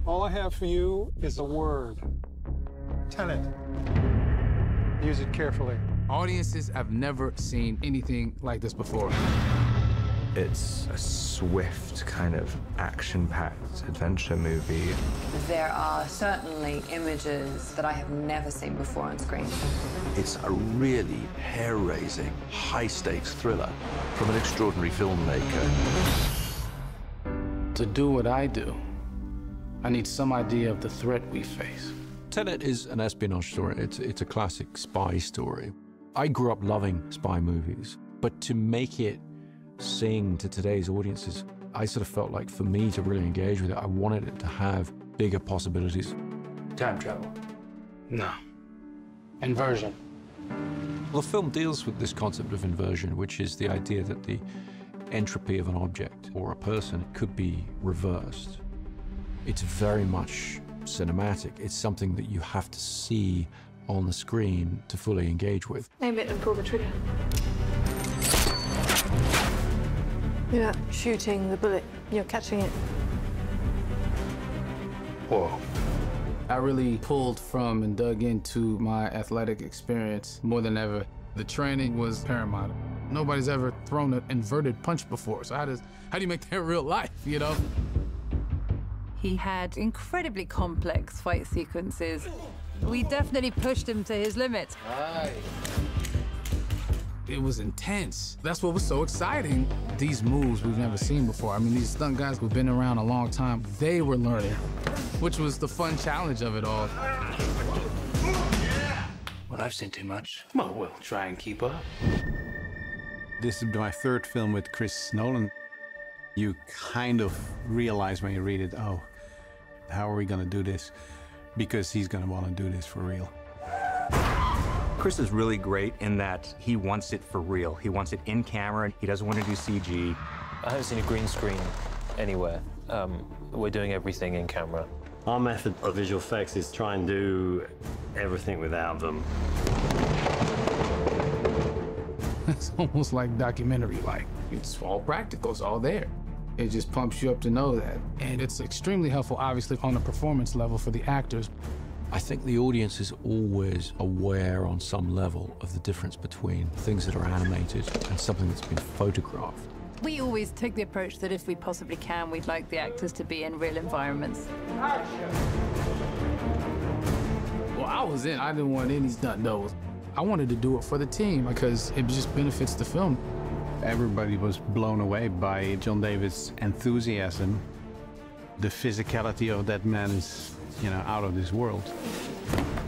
All I have for you is a word. Tenet. Use it carefully. Audiences have never seen anything like this before. It's a swift, kind of action-packed adventure movie. There are certainly images that I have never seen before on screen. It's a really hair-raising, high-stakes thriller from an extraordinary filmmaker. To do what I do, I need some idea of the threat we face. Tenet is an espionage story. It's a classic spy story. I grew up loving spy movies, but to make it sing to today's audiences, I sort of felt like for me to really engage with it, I wanted it to have bigger possibilities. Time travel? No. Inversion? Well, the film deals with this concept of inversion, which is the idea that the entropy of an object or a person could be reversed. It's very much cinematic. It's something that you have to see on the screen to fully engage with. Aim it and pull the trigger. You're not shooting the bullet, you're catching it. Whoa. I really pulled from and dug into my athletic experience more than ever. The training was paramount. Nobody's ever thrown an inverted punch before, so how do you make that real life, you know? He had incredibly complex fight sequences. We definitely pushed him to his limits. Right. It was intense. That's what was so exciting. These moves we've never seen before. I mean, these stunt guys who've been around a long time, they were learning, which was the fun challenge of it all. Well, I've seen too much. Well, we'll try and keep up. This is my third film with Nolan. You kind of realize when you read it, oh, how are we gonna do this? Because he's gonna wanna do this for real. Chris is really great in that he wants it for real. He wants it in camera. He doesn't want to do CG. I haven't seen a green screen anywhere. We're doing everything in camera. Our method of visual effects is try and do everything without them. It's almost like documentary-like. It's all practical, it's all there. It just pumps you up to know that. And it's extremely helpful, obviously, on a performance level for the actors. I think the audience is always aware on some level of the difference between things that are animated and something that's been photographed. We always take the approach that if we possibly can, we'd like the actors to be in real environments. Well, I was in. I didn't want any stunt doubles. I wanted to do it for the team because it just benefits the film. Everybody was blown away by John David's enthusiasm. The physicality of that man is, you know, out of this world.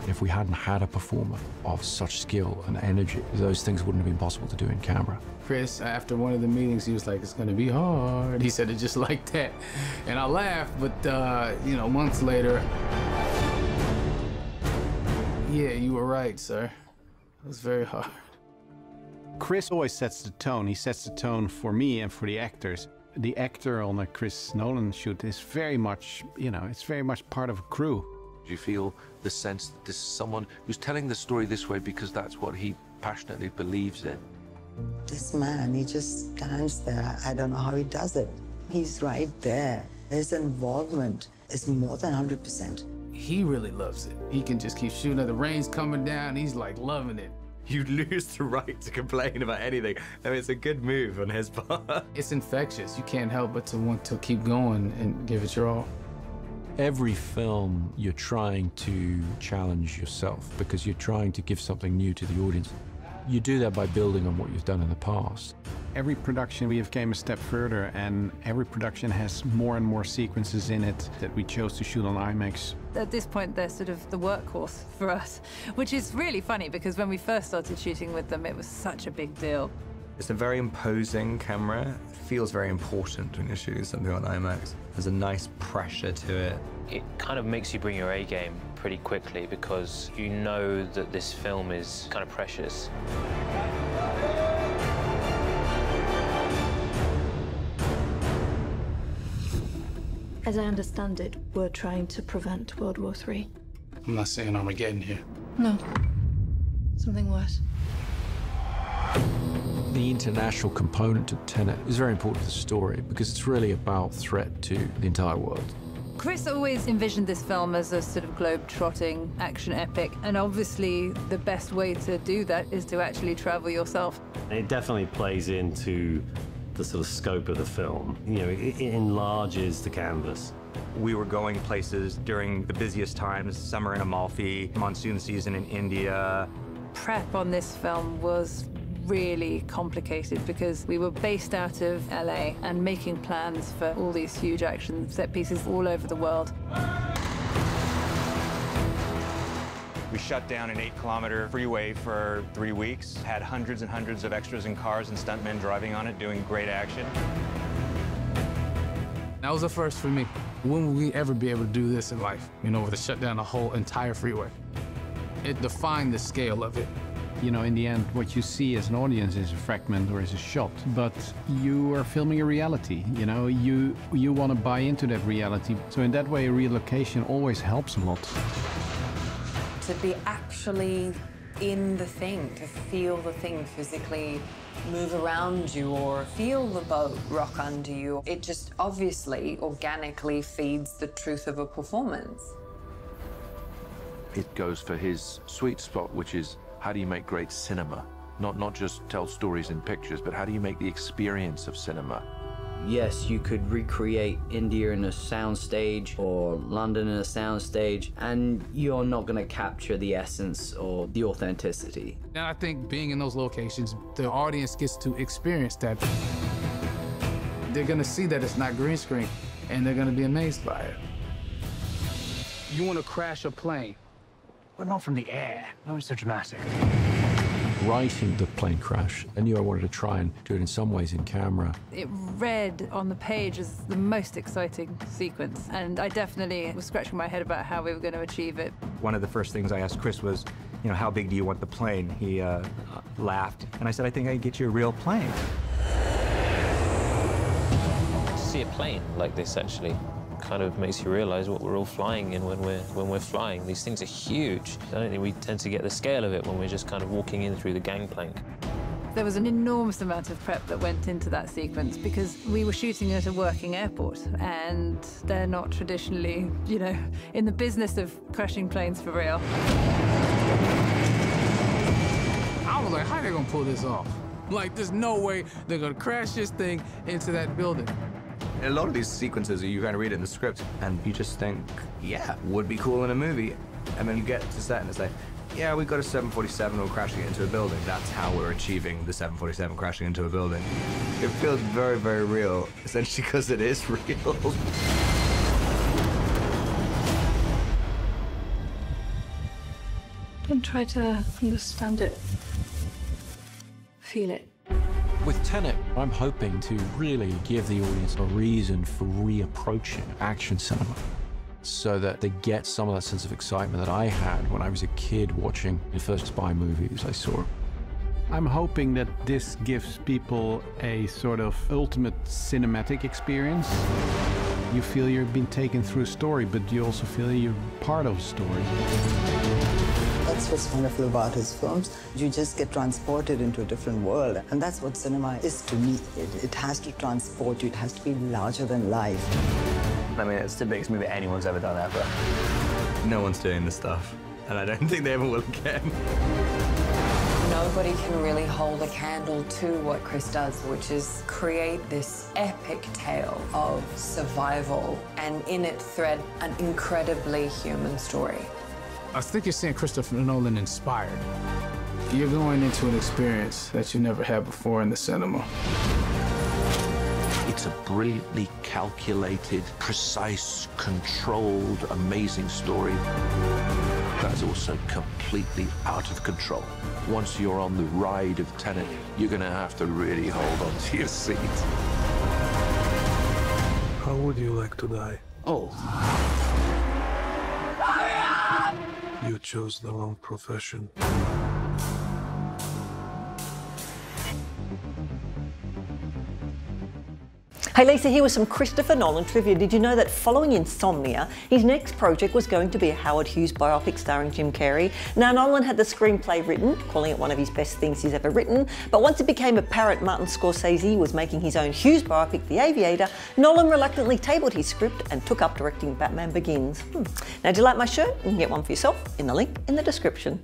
If we hadn't had a performer of such skill and energy, those things wouldn't have been possible to do in camera. Chris, after one of the meetings, he was like, it's gonna be hard. He said it just like that. And I laughed, but, you know, months later, yeah, you were right, sir. It was very hard. Chris always sets the tone. He sets the tone for me and for the actors. The actor on a Chris Nolan shoot is very much, you know, it's very much part of a crew. Do you feel the sense that this is someone who's telling the story this way because that's what he passionately believes in? This man, he just stands there. I don't know how he does it. He's right there. His involvement is more than 100%. He really loves it. He can just keep shooting. The rain's coming down. He's like loving it. You lose the right to complain about anything. I mean, it's a good move on his part. It's infectious. You can't help but to want to keep going and give it your all. Every film, you're trying to challenge yourself because you're trying to give something new to the audience. You do that by building on what you've done in the past. Every production we have came a step further, and every production has more and more sequences in it that we chose to shoot on IMAX. At this point, they're sort of the workhorse for us, which is really funny because when we first started shooting with them, it was such a big deal. It's a very imposing camera. It feels very important when you're shooting something on IMAX. There's a nice pressure to it. It kind of makes you bring your A game pretty quickly because you know that this film is kind of precious. As I understand it, we're trying to prevent World War III. I'm not saying Armageddon here. No. Something worse. The international component of Tenet is very important to the story because it's really about threat to the entire world. Chris always envisioned this film as a sort of globe-trotting action epic, and obviously the best way to do that is to actually travel yourself. It definitely plays into the sort of scope of the film. You know, it enlarges the canvas. We were going places during the busiest times, summer in Amalfi, monsoon season in India. Prep on this film was really complicated because we were based out of LA and making plans for all these huge action set pieces all over the world. We shut down an 8-kilometer freeway for 3 weeks, had hundreds and hundreds of extras and cars and stuntmen driving on it, doing great action. That was a first for me. When will we ever be able to do this in life? You know, to shut down a whole entire freeway. It defined the scale of it. You know, in the end, what you see as an audience is a fragment or is a shot, but you are filming a reality. You know, you want to buy into that reality. So in that way, relocation always helps a lot. To be actually in the thing, to feel the thing physically move around you or feel the boat rock under you, it just obviously organically feeds the truth of a performance. It goes for his sweet spot, which is how do you make great cinema? Not just tell stories in pictures, but how do you make the experience of cinema? Yes, you could recreate India in a soundstage or London in a soundstage, and you're not going to capture the essence or the authenticity. And I think being in those locations, the audience gets to experience that. They're going to see that it's not green screen, and they're going to be amazed by it. You want to crash a plane, but not from the air. No, it's so dramatic. Writing the plane crash, I knew I wanted to try and do it in some ways in camera. It read on the page as the most exciting sequence, and I definitely was scratching my head about how we were going to achieve it. One of the first things I asked Chris was, you know, how big do you want the plane? He laughed, and I said, I think I can get you a real plane. To see a plane like this actually kind of makes you realize what we're all flying in when we're flying. These things are huge. I don't think we tend to get the scale of it when we're just kind of walking in through the gangplank. There was an enormous amount of prep that went into that sequence because we were shooting at a working airport, and they're not traditionally, you know, in the business of crashing planes for real. I was like, how are they gonna pull this off? Like, there's no way they're gonna crash this thing into that building. A lot of these sequences, you kind of read it in the script, and you just think, yeah, would be cool in a movie. And then you get to set, and it's like, yeah, we've got a 747, we're crashing it into a building. That's how we're achieving the 747 crashing into a building. It feels very, very real, essentially because it is real. Don't try to understand it. Feel it. With Tenet, I'm hoping to really give the audience a reason for reapproaching action cinema so that they get some of that sense of excitement that I had when I was a kid watching the first spy movies I saw. I'm hoping that this gives people a sort of ultimate cinematic experience. You feel you've been taken through a story, but you also feel you're part of a story. That's what's wonderful about his films. You just get transported into a different world. And that's what cinema is to me. It has to transport you. It has to be larger than life. I mean, it's the biggest movie anyone's ever done ever. No one's doing this stuff, and I don't think they ever will again. Nobody can really hold a candle to what Chris does, which is create this epic tale of survival and in it thread an incredibly human story. I think you're seeing Christopher Nolan inspired. You're going into an experience that you never had before in the cinema. It's a brilliantly calculated, precise, controlled, amazing story that's also completely out of control. Once you're on the ride of Tenet, you're going to have to really hold on to your seat. How would you like to die? Oh. You chose the wrong profession. Hey Lisa, here with some Christopher Nolan trivia. Did you know that following Insomnia, his next project was going to be a Howard Hughes biopic starring Jim Carrey? Now, Nolan had the screenplay written, calling it one of his best things he's ever written, but once it became apparent Martin Scorsese was making his own Hughes biopic, The Aviator, Nolan reluctantly tabled his script and took up directing Batman Begins. Now, do you like my shirt? You can get one for yourself in the link in the description.